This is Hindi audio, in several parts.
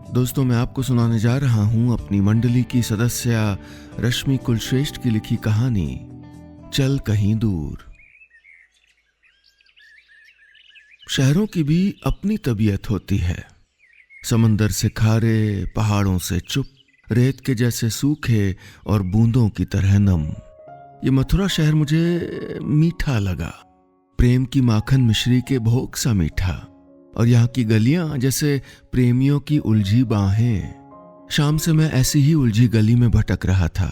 दोस्तों, मैं आपको सुनाने जा रहा हूं अपनी मंडली की सदस्य रश्मि कुलश्रेष्ठ की लिखी कहानी चल कहीं दूर। शहरों की भी अपनी तबीयत होती है। समंदर से खारे, पहाड़ों से चुप, रेत के जैसे सूखे और बूंदों की तरह नम। ये मथुरा शहर मुझे मीठा लगा, प्रेम की माखन मिश्री के भोग सा मीठा। और यहाँ की गलियां जैसे प्रेमियों की उलझी बाहें। शाम से मैं ऐसी ही उलझी गली में भटक रहा था,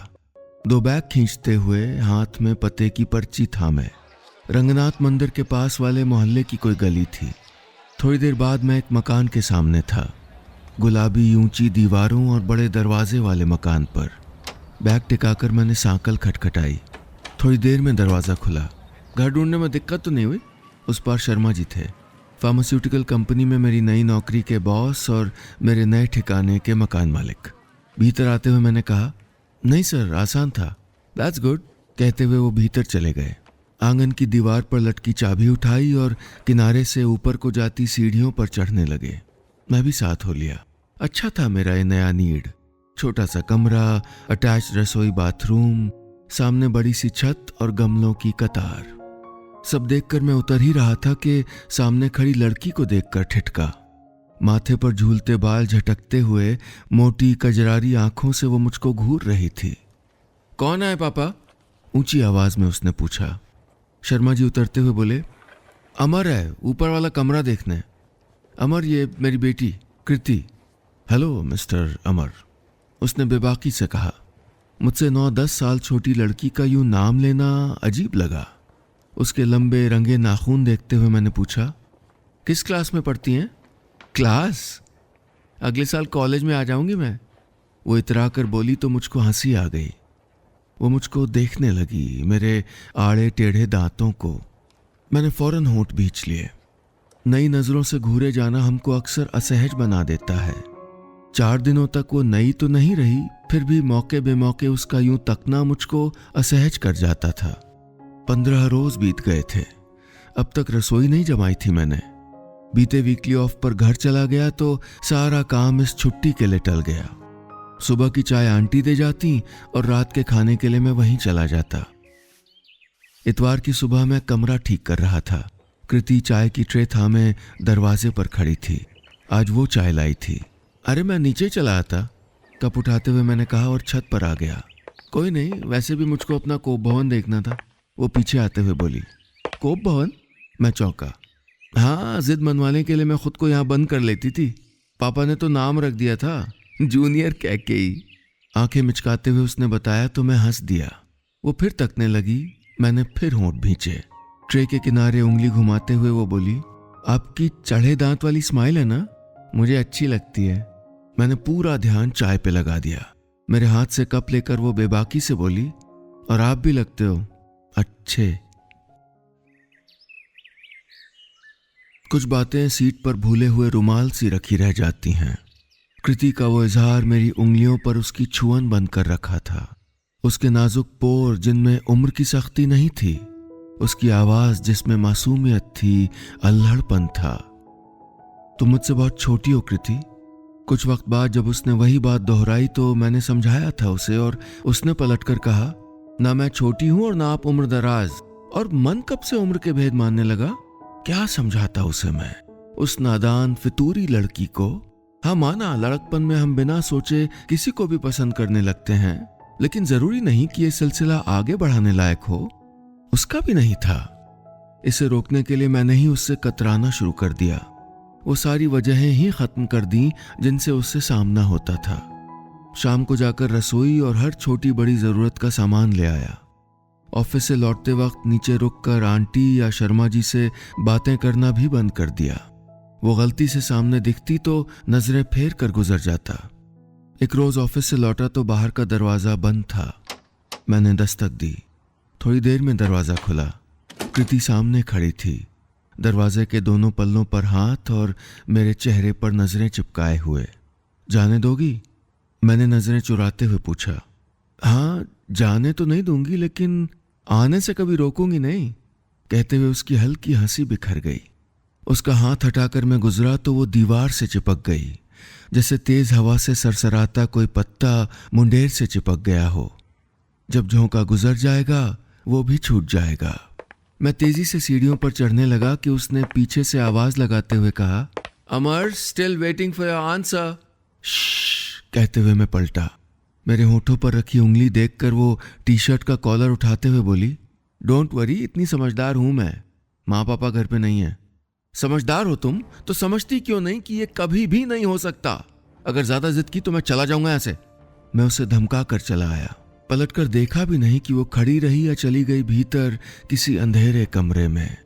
2 बैग खींचते हुए, हाथ में पते की पर्ची थामे। रंगनाथ मंदिर के पास वाले मोहल्ले की कोई गली थी। थोड़ी देर बाद मैं एक मकान के सामने था, गुलाबी ऊंची दीवारों और बड़े दरवाजे वाले मकान पर। बैग टिकाकर मैंने सांकल खटखटाई। थोड़ी देर में दरवाज़ा खुला। घर ढूंढने में दिक्कत तो नहीं हुई? उस पार शर्मा जी थे, फार्मास्यूटिकल कंपनी में मेरी नई नौकरी के बॉस और मेरे नए ठिकाने के मकान मालिक। भीतर आते हुए मैंने कहा, नहीं सर, आसान था। दैट्स गुड, कहते हुए वो भीतर चले गए। आंगन की दीवार पर लटकी चाबी उठाई और किनारे से ऊपर को जाती सीढ़ियों पर चढ़ने लगे। मैं भी साथ हो लिया। अच्छा था मेरा ये नया नीड। छोटा सा कमरा, अटैच्ड रसोई बाथरूम, सामने बड़ी सी छत और गमलों की कतार। सब देखकर मैं उतर ही रहा था कि सामने खड़ी लड़की को देखकर ठिठका। माथे पर झूलते बाल झटकते हुए मोटी कजरारी आंखों से वो मुझको घूर रही थी। कौन है पापा? ऊंची आवाज में उसने पूछा। शर्मा जी उतरते हुए बोले, अमर है, ऊपर वाला कमरा देखने। अमर, ये मेरी बेटी कृति। हेलो मिस्टर अमर, उसने बेबाकी से कहा। मुझसे 9-10 साल छोटी लड़की का यूं नाम लेना अजीब लगा। उसके लंबे रंगे नाखून देखते हुए मैंने पूछा, किस क्लास में पढ़ती हैं? क्लास? अगले साल कॉलेज में आ जाऊंगी मैं। वो इतरा कर बोली तो मुझको हंसी आ गई। वो मुझको देखने लगी, मेरे आड़े टेढ़े दांतों को। मैंने फौरन होंठ भींच लिए। नई नजरों से घूरे जाना हमको अक्सर असहज बना देता है। 4 दिनों तक वो नई तो नहीं रही, फिर भी मौके बेमौके उसका यूं तकना मुझको असहज कर जाता था। 15 रोज बीत गए थे। अब तक रसोई नहीं जमाई थी मैंने। बीते वीकली ऑफ पर घर चला गया तो सारा काम इस छुट्टी के लिए टल गया। सुबह की चाय आंटी दे जाती और रात के खाने के लिए मैं वहीं चला जाता। इतवार की सुबह मैं कमरा ठीक कर रहा था। कृति चाय की ट्रे थामे दरवाजे पर खड़ी थी। आज वो चाय लाई थी। अरे मैं नीचे चला आता, कप उठाते हुए मैंने कहा और छत पर आ गया। कोई नहीं, वैसे भी मुझको अपना कोप भवन देखना था। वो पीछे आते हुए बोली, कोप भवन? मैं चौंका। हाँ, जिद मनवाने के लिए मैं खुद को यहाँ बंद कर लेती थी। पापा ने तो नाम रख दिया था, जूनियर कैकेई। आंखें मिचकाते हुए उसने बताया तो मैं हंस दिया। वो फिर तकने लगी। मैंने फिर होंठ भींचे। ट्रे के किनारे उंगली घुमाते हुए वो बोली, आपकी चढ़े दांत वाली स्माइल है ना, मुझे अच्छी लगती है। मैंने पूरा ध्यान चाय पे लगा दिया। मेरे हाथ से कप लेकर वो बेबाकी से बोली, और आप भी लगते हो अच्छे। कुछ बातें सीट पर भूले हुए रुमाल सी रखी रह जाती हैं। कृति का वो इजहार मेरी उंगलियों पर उसकी छुअन बंद कर रखा था। उसके नाजुक पोर जिनमें उम्र की सख्ती नहीं थी, उसकी आवाज जिसमें मासूमियत थी, अल्हड़पन था। तुम मुझसे बहुत छोटी हो कृति। कुछ वक्त बाद जब उसने वही बात दोहराई तो मैंने समझाया था उसे, और उसने पलटकर कहा, ना मैं छोटी हूं और ना आप उम्र दराज। और मन कब से उम्र के भेद मानने लगा? क्या समझाता उसे मैं, उस नादान फितूरी लड़की को। हाँ माना, लड़कपन में हम बिना सोचे किसी को भी पसंद करने लगते हैं, लेकिन जरूरी नहीं कि यह सिलसिला आगे बढ़ाने लायक हो। उसका भी नहीं था। इसे रोकने के लिए मैंने ही उससे कतराना शुरू कर दिया। वो सारी वजहें ही खत्म कर दी जिनसे उससे सामना होता था। शाम को जाकर रसोई और हर छोटी बड़ी जरूरत का सामान ले आया। ऑफिस से लौटते वक्त नीचे रुककर आंटी या शर्मा जी से बातें करना भी बंद कर दिया। वो गलती से सामने दिखती तो नजरें फेर कर गुजर जाता। एक रोज ऑफिस से लौटा तो बाहर का दरवाजा बंद था। मैंने दस्तक दी। थोड़ी देर में दरवाजा खुला। कृति सामने खड़ी थी, दरवाजे के दोनों पल्लों पर हाथ और मेरे चेहरे पर नजरें चिपकाए हुए। जाने दोगी? मैंने नजरें चुराते हुए पूछा। हाँ, जाने तो नहीं दूंगी, लेकिन आने से कभी रोकूंगी नहीं, कहते हुए उसकी हल्की हंसी बिखर गई। उसका हाथ हटाकर मैं गुजरा तो वो दीवार से चिपक गई। जैसे तेज हवा से सरसराता कोई पत्ता मुंडेर से चिपक गया हो। जब झोंका गुजर जाएगा वो भी छूट जाएगा। मैं तेजी से सीढ़ियों पर चढ़ने लगा कि उसने पीछे से आवाज लगाते हुए कहा, Amar, still waiting for your answer. कहते हुए मैं पलटा। मेरे होठों पर रखी उंगली देखकर वो टी शर्ट का कॉलर उठाते हुए बोली, डोंट वरी, इतनी समझदार हूं मैं। माँ पापा घर पे नहीं है। समझदार हो तुम तो समझती क्यों नहीं कि ये कभी भी नहीं हो सकता। अगर ज्यादा जिद की तो मैं चला जाऊंगा ऐसे। मैं उसे धमका कर चला आया। पलटकर देखा भी नहीं कि वो खड़ी रही या चली गई भीतर किसी अंधेरे कमरे में।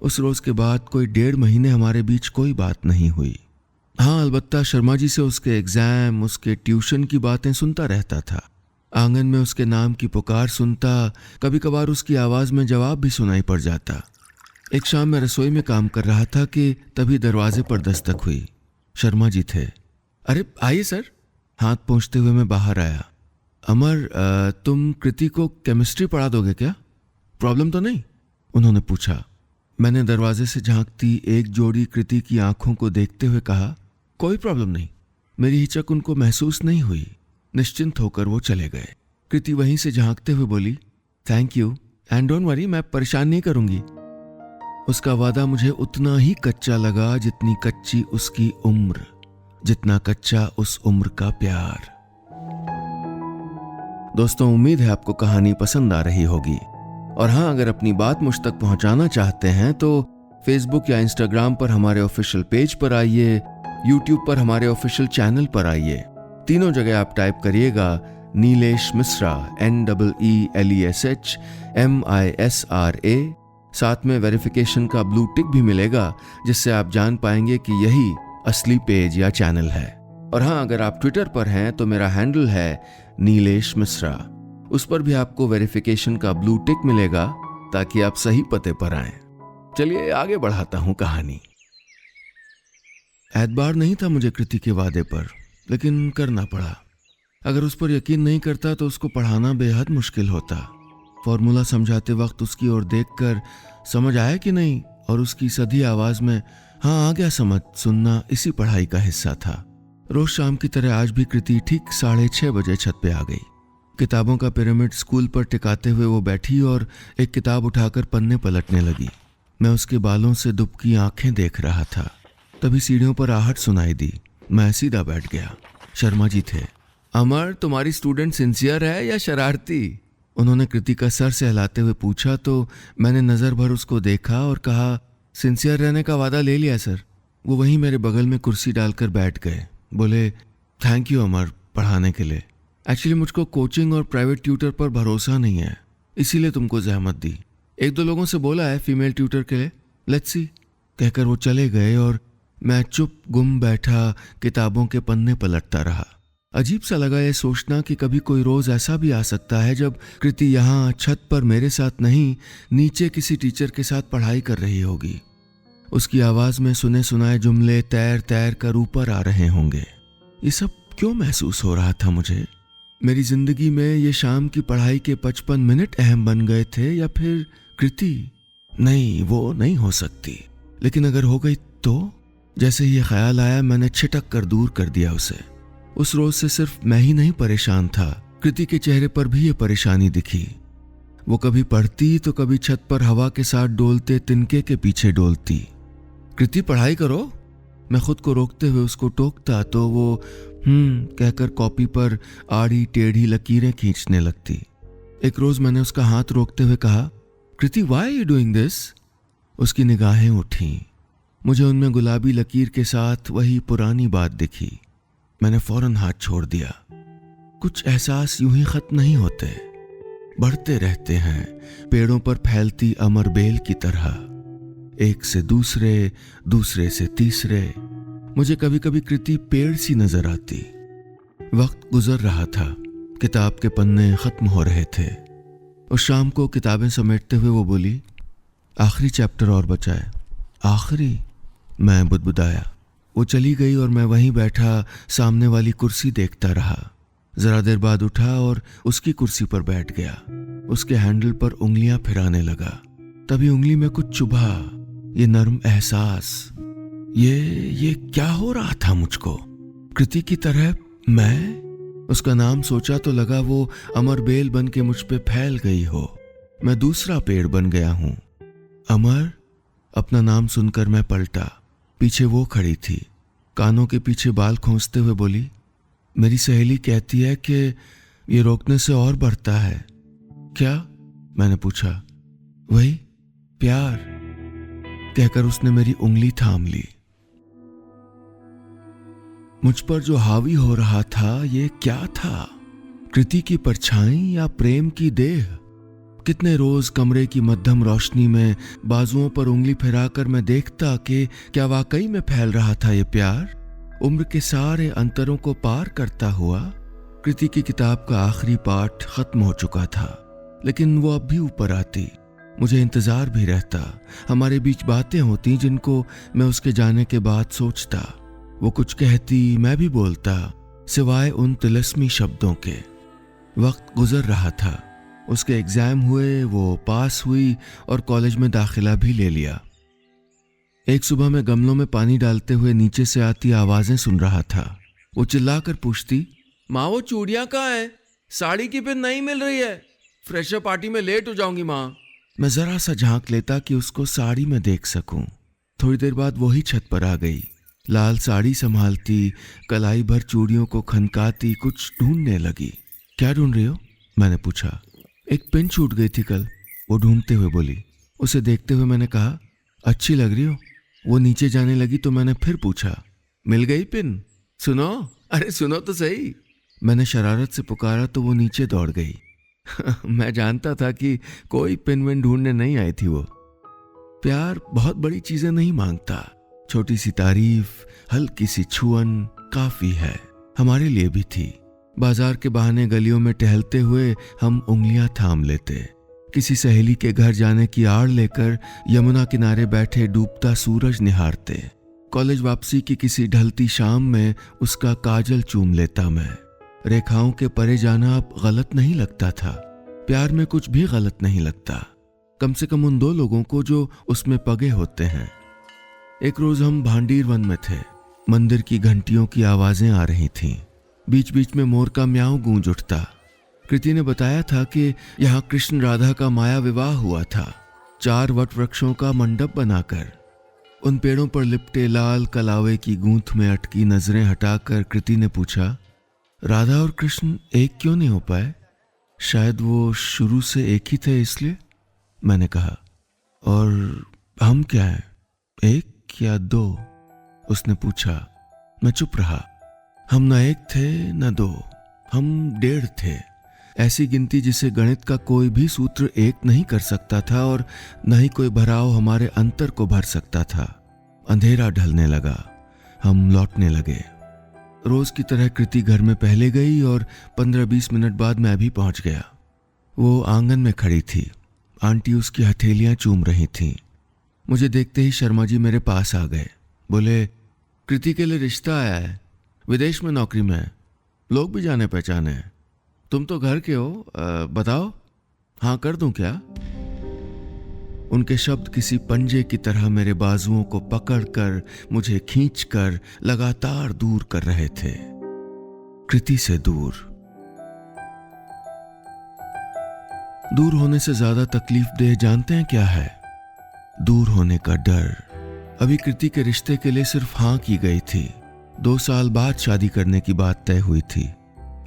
उस रोज के बाद कोई 1.5 महीने हमारे बीच कोई बात नहीं हुई। हाँ, अलबत्ता शर्मा जी से उसके एग्जाम, उसके ट्यूशन की बातें सुनता रहता था। आंगन में उसके नाम की पुकार सुनता, कभी कभार उसकी आवाज में जवाब भी सुनाई पड़ जाता। एक शाम मैं रसोई में काम कर रहा था कि तभी दरवाजे पर दस्तक हुई। शर्मा जी थे। अरे आइए सर। हाथ पहुंचते हुए मैं बाहर आया। अमर, तुम कृति को केमिस्ट्री पढ़ा दोगे क्या? प्रॉब्लम तो नहीं? उन्होंने पूछा। मैंने दरवाजे से झांकती एक जोड़ी कृति की आंखों को देखते हुए कहा, कोई प्रॉब्लम नहीं। मेरी हिचक उनको महसूस नहीं हुई। निश्चिंत होकर वो चले गए। कृति वहीं से झांकते हुए बोली, thank you and don't worry, मैं परेशान नहीं करूंगी। उसका वादा मुझे उतना ही कच्चा लगा जितनी कच्ची उसकी उम्र, जितना कच्चा उस उम्र का प्यार। दोस्तों, उम्मीद है आपको कहानी पसंद आ रही होगी। और हाँ, अगर अपनी बात मुझ तक पहुंचाना चाहते हैं तो फेसबुक या इंस्टाग्राम पर हमारे ऑफिशियल पेज पर आइए, यूट्यूब पर हमारे ऑफिशियल चैनल पर आइए। तीनों जगह आप टाइप करिएगा नीलेश मिश्रा, NEELESHMISRA। साथ में वेरिफिकेशन का ब्लू टिक भी मिलेगा, जिससे आप जान पाएंगे कि यही असली पेज या चैनल है। और हाँ, अगर आप ट्विटर पर हैं तो मेरा हैंडल है नीलेश मिश्रा। उस पर भी आपको वेरिफिकेशन का ब्लू टिक मिलेगा ताकि आप सही पते पर आएं। चलिए आगे बढ़ाता हूं कहानी। एतबार नहीं था मुझे कृति के वादे पर, लेकिन करना पड़ा। अगर उस पर यकीन नहीं करता तो उसको पढ़ाना बेहद मुश्किल होता। फॉर्मूला समझाते वक्त उसकी ओर देखकर समझ आया कि नहीं, और उसकी सधी आवाज में हाँ आ गया समझ सुनना इसी पढ़ाई का हिस्सा था। रोज शाम की तरह आज भी कृति ठीक 6:30 बजे छत पे आ गई। किताबों का पिरामिड स्कूल पर टिकाते हुए वो बैठी और एक किताब उठाकर पन्ने पलटने लगी। मैं उसके बालों से दुबकी आंखें देख रहा था। तभी सीढ़ियों पर आहट सुनाई दी। मैं सीधा बैठ गया। शर्मा जी थे। अमर, तुम्हारी स्टूडेंट सिंसियर है या शरारती? उन्होंने कृति का सर से हिलाते हुए पूछा तो मैंने नजर भर उसको देखा और कहा, सिंसियर रहने का वादा ले लिया सर। वो वहीं मेरे बगल में कुर्सी डालकर बैठ गए। बोले, थैंक यू अमर पढ़ाने के लिए। एक्चुअली मुझको कोचिंग और प्राइवेट ट्यूटर पर भरोसा नहीं है, इसीलिए तुमको जहमत दी। 1-2 लोगों से बोला है फीमेल ट्यूटर के लिए, लेट्स सी। कहकर वो चले गए और मैं चुप गुम बैठा किताबों के पन्ने पलटता रहा। अजीब सा लगा ये सोचना कि कभी कोई रोज ऐसा भी आ सकता है जब कृति यहाँ छत पर मेरे साथ नहीं, नीचे किसी टीचर के साथ पढ़ाई कर रही होगी। उसकी आवाज में सुने सुनाए जुमले तैर तैर कर ऊपर आ रहे होंगे। ये सब क्यों महसूस हो रहा था मुझे? मेरी जिंदगी में ये शाम की पढ़ाई के 55 मिनट अहम बन गए थे या फिर कृति? नहीं, वो नहीं हो सकती। लेकिन अगर हो गई तो? जैसे ही ये ख्याल आया मैंने छिटक कर दूर कर दिया उसे। उस रोज से सिर्फ मैं ही नहीं परेशान था, कृति के चेहरे पर भी ये परेशानी दिखी। वो कभी पढ़ती तो कभी छत पर हवा के साथ डोलते तिनके के पीछे डोलती। कृति पढ़ाई करो। मैं खुद को रोकते हुए उसको टोकता तो वो कहकर कॉपी पर आड़ी टेढ़ी लकीरें खींचने लगती। एक रोज मैंने उसका हाथ रोकते हुए कहा, Kriti why are you doing this? उसकी निगाहें उठी। मुझे उनमें गुलाबी लकीर के साथ वही पुरानी बात दिखी। मैंने फौरन हाथ छोड़ दिया। कुछ एहसास यूं ही खत्म नहीं होते, बढ़ते रहते हैं, पेड़ों पर फैलती अमर बेल की तरह, एक से दूसरे, दूसरे से तीसरे। मुझे कभी कभी कृति पेड़ सी नजर आती। वक्त गुजर रहा था, किताब के पन्ने खत्म हो रहे थे। उस शाम को किताबें समेटते हुए वो बोली, आखिरी चैप्टर और बचा है। आखिरी? मैं बुदबुदाया। वो चली गई और मैं वहीं बैठा सामने वाली कुर्सी देखता रहा। जरा देर बाद उठा और उसकी कुर्सी पर बैठ गया। उसके हैंडल पर उंगलियां फिराने लगा। तभी उंगली में कुछ चुभा। ये नर्म एहसास, ये क्या हो रहा था मुझको? कृति की तरह मैं? उसका नाम सोचा तो लगा वो अमर बेल बन के मुझ पे फैल गई हो। मैं दूसरा पेड़ बन गया हूं। अमर? अपना नाम सुनकर मैं पलटा। पीछे वो खड़ी थी, कानों के पीछे बाल खोंचते हुए बोली, मेरी सहेली कहती है कि ये रोकने से और बढ़ता है। क्या? मैंने पूछा। वही प्यार, कहकर उसने मेरी उंगली थाम ली। मुझ पर जो हावी हो रहा था ये क्या था? कृति की परछाई या प्रेम की देह? कितने रोज कमरे की मध्यम रोशनी में बाजुओं पर उंगली फिराकर मैं देखता कि क्या वाकई में फैल रहा था ये प्यार, उम्र के सारे अंतरों को पार करता हुआ। कृति की किताब का आखिरी पाठ खत्म हो चुका था, लेकिन वो अब भी ऊपर आती। मुझे इंतजार भी रहता। हमारे बीच बातें होती जिनको मैं उसके जाने के बाद सोचता। वो कुछ कहती, मैं भी बोलता, सिवाय उन तिलस्मी शब्दों के। वक्त गुजर रहा था। उसके एग्जाम हुए, वो पास हुई और कॉलेज में दाखिला भी ले लिया। एक सुबह मैं गमलों में पानी डालते हुए नीचे से आती आवाजें सुन रहा था। वो चिल्लाकर पूछती, माँ वो चूड़ियां कहाँ हैं? साड़ी की पिन नहीं मिल रही है, फ्रेशर पार्टी में लेट हो जाऊंगी माँ। मैं जरा सा झांक लेता कि उसको साड़ी में देख सकूं। थोड़ी देर बाद वही छत पर आ गई, लाल साड़ी संभालती, कलाई भर चूड़ियों को खनकाती, कुछ ढूंढने लगी। क्या ढूंढ रही हो? मैंने पूछा। एक पिन छूट गई थी कल, वो ढूंढते हुए बोली। उसे देखते हुए मैंने कहा, अच्छी लग रही हो। वो नीचे जाने लगी तो मैंने फिर पूछा, मिल गई पिन? सुनो, अरे सुनो तो सही। मैंने शरारत से पुकारा तो वो नीचे दौड़ गई। मैं जानता था कि कोई पिन विन ढूंढने नहीं आई थी वो। प्यार बहुत बड़ी चीजें नहीं मांगता, छोटी सी तारीफ, हल्की सी छुअन काफी है। हमारे लिए भी थी। बाजार के बहाने गलियों में टहलते हुए हम उंगलियां थाम लेते, किसी सहेली के घर जाने की आड़ लेकर यमुना किनारे बैठे डूबता सूरज निहारते। कॉलेज वापसी की किसी ढलती शाम में उसका काजल चूम लेता मैं। रेखाओं के परे जाना अब गलत नहीं लगता था। प्यार में कुछ भी गलत नहीं लगता, कम से कम उन दो लोगों को जो उसमें पगे होते हैं। एक रोज हम भांडीर वन में थे। मंदिर की घंटियों की आवाजें आ रही थीं। बीच बीच में मोर का म्याऊं गूंज उठता। कृति ने बताया था कि यहाँ कृष्ण राधा का माया विवाह हुआ था, 4 वट वृक्षों का मंडप बनाकर। उन पेड़ों पर लिपटे लाल कलावे की गूंथ में अटकी नजरें हटाकर कृति ने पूछा, राधा और कृष्ण एक क्यों नहीं हो पाए? शायद वो शुरू से एक ही थे इसलिए। मैंने कहा, और हम क्या हैं, एक या 2? उसने पूछा। मैं चुप रहा। हम न एक थे न 2, हम 1.5 थे। ऐसी गिनती जिसे गणित का कोई भी सूत्र एक नहीं कर सकता था और न ही कोई भराव हमारे अंतर को भर सकता था। अंधेरा ढलने लगा, हम लौटने लगे। रोज की तरह कृति घर में पहले गई और 15-20 मिनट बाद मैं भी पहुंच गया। वो आंगन में खड़ी थी, आंटी उसकी हथेलियां चूम रही थीं। मुझे देखते ही शर्मा जी मेरे पास आ गए। बोले, कृति के लिए रिश्ता आया है, विदेश में नौकरी में है, लोग भी जाने पहचाने हैं। तुम तो घर के हो, बताओ हाँ कर दूं क्या? उनके शब्द किसी पंजे की तरह मेरे बाजुओं को पकड़कर मुझे खींचकर लगातार दूर कर रहे थे, कृति से दूर। दूर होने से ज्यादा तकलीफ देह जानते हैं क्या है? दूर होने का डर। अभी कृति के रिश्ते के लिए सिर्फ हाँ की गई थी। 2 साल बाद शादी करने की बात तय हुई थी।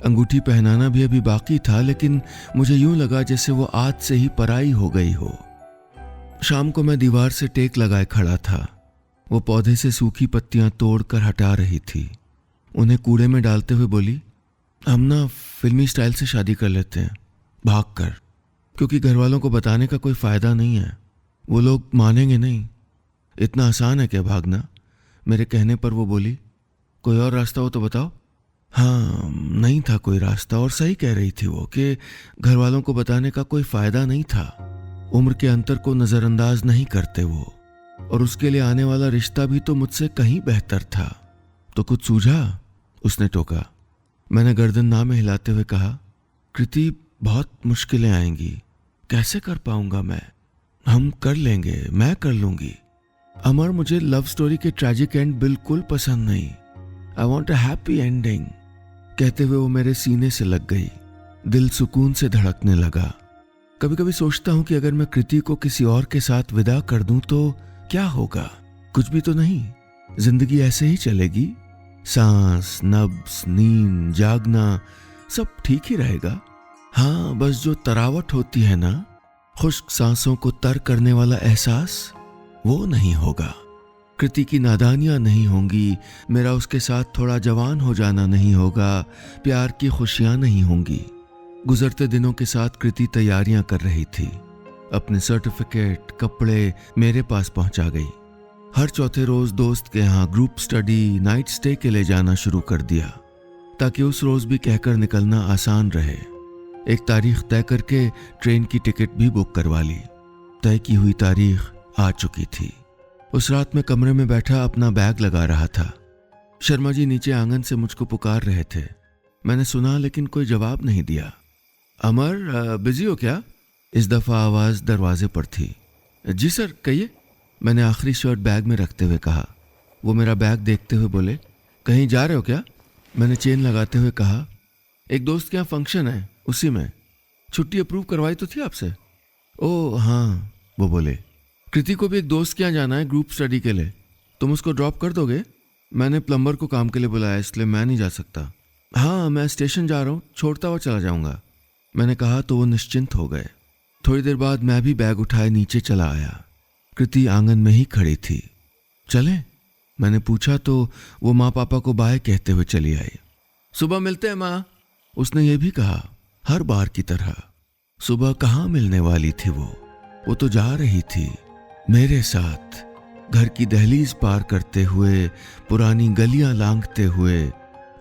अंगूठी पहनाना भी अभी बाकी था, लेकिन मुझे यूं लगा जैसे वो आज से ही पराई हो गई हो। शाम को मैं दीवार से टेक लगाए खड़ा था। वो पौधे से सूखी पत्तियां तोड़कर हटा रही थी। उन्हें कूड़े में डालते हुए बोली, हम ना फिल्मी स्टाइल से शादी कर लेते हैं, भाग कर, क्योंकि घर वालों को बताने का कोई फायदा नहीं है, वो लोग मानेंगे नहीं। इतना आसान है क्या भागना? मेरे कहने पर वो बोली, कोई और रास्ता हो तो बताओ। हाँ, नहीं था कोई रास्ता, और सही कह रही थी वो कि घर वालों को बताने का कोई फायदा नहीं था। उम्र के अंतर को नजरअंदाज नहीं करते वो, और उसके लिए आने वाला रिश्ता भी तो मुझसे कहीं बेहतर था। तो कुछ सूझा? उसने टोका। मैंने गर्दन ना में हिलाते हुए कहा, कृति बहुत मुश्किलें आएंगी, कैसे कर पाऊंगा मैं? हम कर लेंगे, मैं कर लूंगी। अमर, मुझे लव स्टोरी के ट्रैजिक एंड बिल्कुल पसंद नहीं। I want a happy ending. कहते हुए वो मेरे सीने से लग गई। दिल सुकून से धड़कने लगा। कभी कभी सोचता हूं कि अगर मैं कृति को किसी और के साथ विदा कर दूं तो क्या होगा। कुछ भी तो नहीं, जिंदगी ऐसे ही चलेगी। सांस, नब्ज, नींद, जागना सब ठीक ही रहेगा। हाँ, बस जो तरावट होती है ना, खुश्क सांसों को तर करने वाला एहसास, वो नहीं होगा। कृति की नादानियां नहीं होंगी, मेरा उसके साथ थोड़ा जवान हो जाना नहीं होगा, प्यार की खुशियां नहीं होंगी। गुजरते दिनों के साथ कृति तैयारियां कर रही थी। अपने सर्टिफिकेट, कपड़े मेरे पास पहुंचा गई। हर चौथे रोज दोस्त के यहाँ ग्रुप स्टडी, नाइट स्टे के लिए जाना शुरू कर दिया, ताकि उस रोज भी कहकर निकलना आसान रहे। एक तारीख तय करके ट्रेन की टिकट भी बुक करवा ली। तय की हुई तारीख आ चुकी थी। उस रात मैं कमरे में बैठा अपना बैग लगा रहा था। शर्मा जी नीचे आंगन से मुझको पुकार रहे थे। मैंने सुना लेकिन कोई जवाब नहीं दिया। अमर, बिजी हो क्या? इस दफा आवाज दरवाजे पर थी। जी सर, कहिए, मैंने आखिरी शर्ट बैग में रखते हुए कहा। वो मेरा बैग देखते हुए बोले, कहीं जा रहे हो क्या? मैंने चेन लगाते हुए कहा, एक दोस्त के यहाँ फंक्शन है, उसी में। छुट्टी अप्रूव करवाई तो थी आपसे। ओह हाँ, वो बोले, कृति को भी एक दोस्त के यहाँ जाना है ग्रुप स्टडी के लिए, तुम उसको ड्रॉप कर दोगे? मैंने प्लम्बर को काम के लिए बुलाया, इसलिए मैं नहीं जा सकता। हाँ, मैं स्टेशन जा रहा हूँ, छोड़ता हुआ चला जाऊँगा, मैंने कहा तो वो निश्चिंत हो गए। थोड़ी देर बाद मैं भी बैग उठाए नीचे चला आया। कृति आंगन में ही खड़ी थी। चलें? मैंने पूछा तो वो माँ पापा को बाय कहते हुए चली आई। सुबह मिलते हैं माँ, उसने ये भी कहा, हर बार की तरह। सुबह कहाँ मिलने वाली थी वो तो जा रही थी मेरे साथ, घर की दहलीज पार करते हुए, पुरानी गलियां लांघते हुए,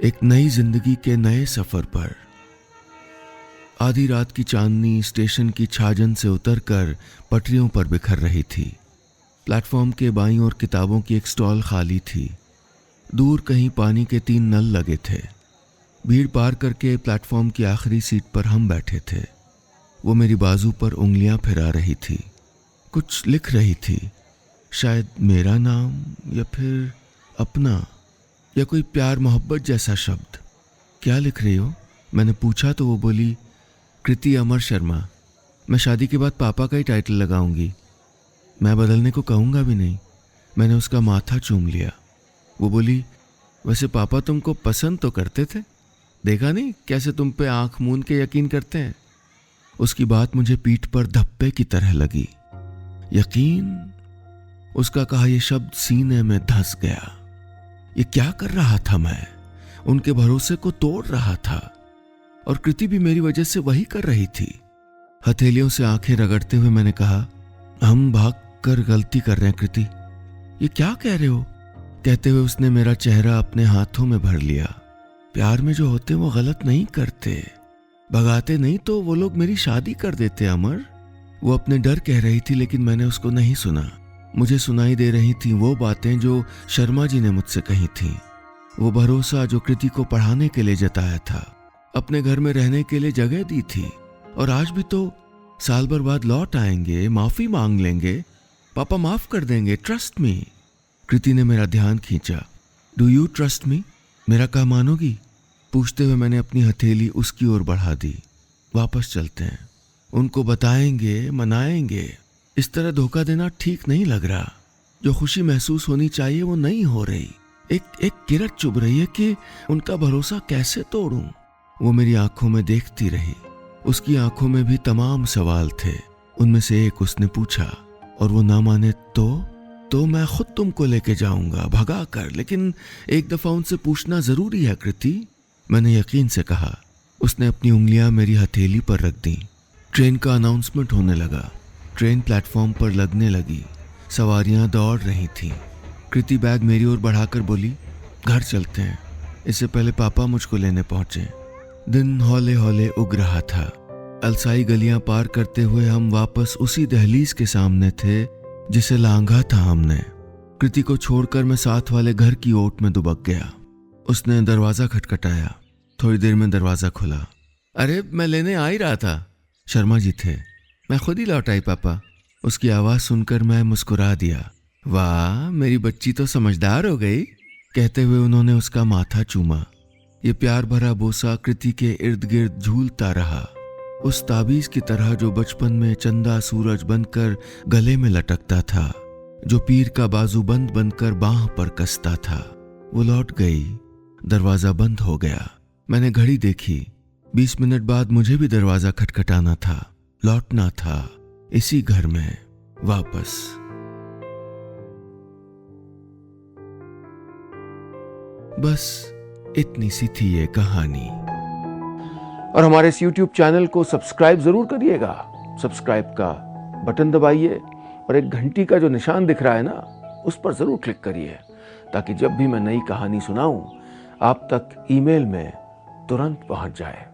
एक नई जिंदगी के नए सफर पर। आधी रात की चांदनी स्टेशन की छाजन से उतरकर पटरियों पर बिखर रही थी। प्लेटफॉर्म के बाईं ओर किताबों की एक स्टॉल खाली थी। दूर कहीं पानी के 3 नल लगे थे। भीड़ पार करके प्लेटफॉर्म की आखिरी सीट पर हम बैठे थे। वो मेरी बाजू पर उंगलियां फिरा रही थी, कुछ लिख रही थी, शायद मेरा नाम या फिर अपना, या कोई प्यार मोहब्बत जैसा शब्द। क्या लिख रही हो? मैंने पूछा तो वो बोली, कृति अमर शर्मा। मैं शादी के बाद पापा का ही टाइटल लगाऊंगी, मैं बदलने को कहूँगा भी नहीं। मैंने उसका माथा चूम लिया। वो बोली, वैसे पापा तुमको पसंद तो करते थे, देखा नहीं कैसे तुम पे आंख मूंद के यकीन करते हैं। उसकी बात मुझे पीठ पर धप्पे की तरह लगी। यकीन? उसका कहा यह शब्द सीने में धंस गया। ये क्या कर रहा था मैं? उनके भरोसे को तोड़ रहा था, और कृति भी मेरी वजह से वही कर रही थी। हथेलियों से आंखें रगड़ते हुए मैंने कहा, हम भाग कर गलती कर रहे हैं कृति। ये क्या कह रहे हो? कहते हुए उसने मेरा चेहरा अपने हाथों में भर लिया। प्यार में जो होते वो गलत नहीं करते, भगाते नहीं तो वो लोग मेरी शादी कर देते अमर। वो अपने डर कह रही थी, लेकिन मैंने उसको नहीं सुना। मुझे सुनाई दे रही थी वो बातें जो शर्मा जी ने मुझसे कही थी, वो भरोसा जो कृति को पढ़ाने के लिए जताया था, अपने घर में रहने के लिए जगह दी थी, और आज भी तो साल भर बाद लौट आएंगे, माफी मांग लेंगे, पापा माफ कर देंगे, ट्रस्ट मी। कृति ने मेरा ध्यान खींचा। Do you trust me? मेरा कहा मानोगी? पूछते हुए मैंने अपनी हथेली उसकी ओर बढ़ा दी। वापस चलते हैं, उनको बताएंगे, मनाएंगे। इस तरह धोखा देना ठीक नहीं लग रहा। जो खुशी महसूस होनी चाहिए वो नहीं हो रही। एक किरण चुभ रही है कि उनका भरोसा कैसे तोड़ूं। वो मेरी आंखों में देखती रही। उसकी आंखों में भी तमाम सवाल थे। उनमें से एक उसने पूछा, और वो ना माने तो मैं खुद तुमको लेके जाऊंगा भगा कर, लेकिन एक दफा उनसे पूछना जरूरी है कृति, मैंने यकीन से कहा। उसने अपनी उंगलियां मेरी हथेली पर रख दी। ट्रेन का अनाउंसमेंट होने लगा। ट्रेन प्लेटफॉर्म पर लगने लगी। सवारियां दौड़ रही थीं। कृति बैग मेरी ओर बढ़ाकर बोली, घर चलते हैं, इससे पहले पापा मुझको लेने पहुंचे। दिन हौले हौले उग रहा था। अलसाई गलियां पार करते हुए हम वापस उसी दहलीज के सामने थे जिसे लांघा था हमने। कृति को छोड़कर मैं साथ वाले घर की ओट में दुबक गया। उसने दरवाजा खटखटाया। थोड़ी देर में दरवाजा खुला। अरे मैं लेने आ ही रहा था। शर्मा जी थे। मैं खुद ही लौट आई पापा। उसकी आवाज सुनकर मैं मुस्कुरा दिया। वाह, मेरी बच्ची तो समझदार हो गई। कहते हुए उन्होंने उसका माथा चूमा। ये प्यार भरा बोसा कृति के इर्द गिर्द झूलता रहा, उस ताबीज की तरह जो बचपन में चंदा सूरज बनकर गले में लटकता था, जो पीर का बाजूबंद बनकर बाह पर कसता था। वो लौट गई, दरवाजा बंद हो गया। मैंने घड़ी देखी, 20 मिनट बाद मुझे भी दरवाजा खटखटाना था, लौटना था इसी घर में वापस। बस इतनी सी थी ये कहानी। और हमारे इस YouTube चैनल को सब्सक्राइब जरूर करिएगा। सब्सक्राइब का बटन दबाइए और एक घंटी का जो निशान दिख रहा है ना, उस पर जरूर क्लिक करिए, ताकि जब भी मैं नई कहानी सुनाऊं आप तक ईमेल में तुरंत पहुंच जाए।